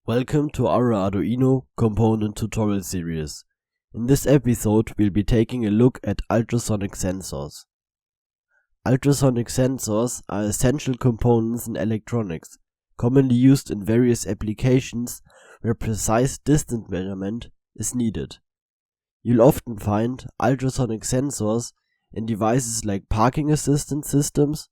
Welcome to our Arduino Component Tutorial Series. In this episode we'll be taking a look at ultrasonic sensors. Ultrasonic sensors are essential components in electronics, commonly used in various applications where precise distance measurement is needed. You'll often find ultrasonic sensors in devices like parking assistance systems,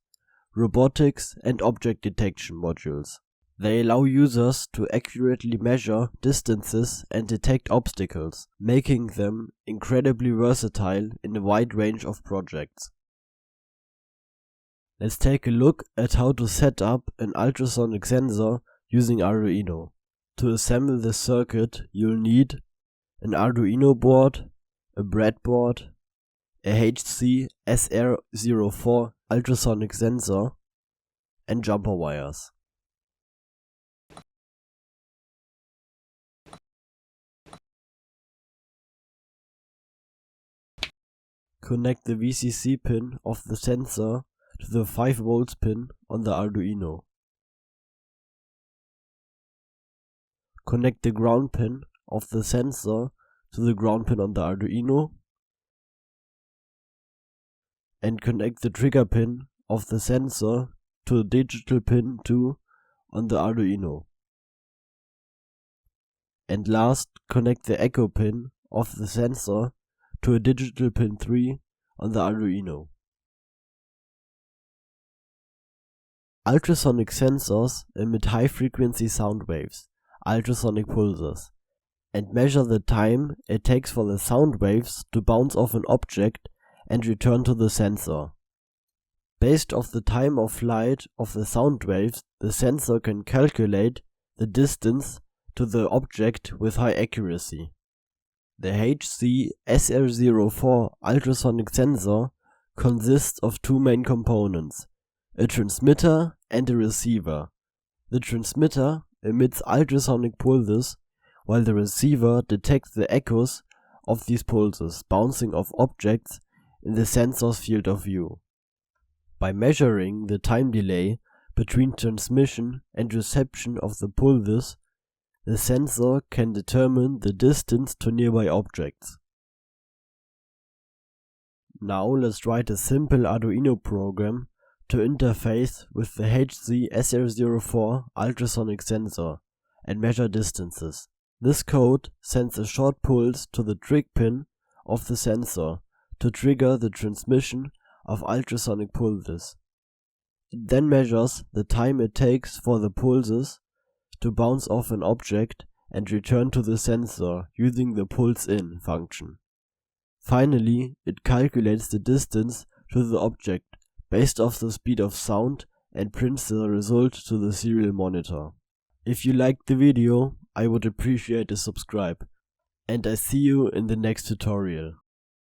robotics, and object detection modules. They allow users to accurately measure distances and detect obstacles, making them incredibly versatile in a wide range of projects. Let's take a look at how to set up an ultrasonic sensor using Arduino. To assemble this circuit, you'll need an Arduino board, a breadboard, a HC SR04 ultrasonic sensor, and jumper wires. Connect the VCC pin of the sensor to the 5V pin on the Arduino. Connect the ground pin of the sensor to the ground pin on the Arduino, and connect the trigger pin of the sensor to the digital pin 2 on the Arduino. And last, connect the echo pin of the sensor to a digital pin 3 on the Arduino. Ultrasonic sensors emit high-frequency sound waves, ultrasonic pulses, and measure the time it takes for the sound waves to bounce off an object and return to the sensor. Based off the time of flight of the sound waves, the sensor can calculate the distance to the object with high accuracy. The HC SR04 ultrasonic sensor consists of two main components, a transmitter and a receiver. The transmitter emits ultrasonic pulses, while the receiver detects the echoes of these pulses bouncing off objects in the sensor's field of view. By measuring the time delay between transmission and reception of the pulses, the sensor can determine the distance to nearby objects. Now let's write a simple Arduino program to interface with the HC SR04 ultrasonic sensor and measure distances. This code sends a short pulse to the trig pin of the sensor to trigger the transmission of ultrasonic pulses. It then measures the time it takes for the pulses to bounce off an object and return to the sensor using the pulse-in function. Finally, it calculates the distance to the object based off the speed of sound and prints the result to the serial monitor. If you liked the video, I would appreciate a subscribe, and I see you in the next tutorial.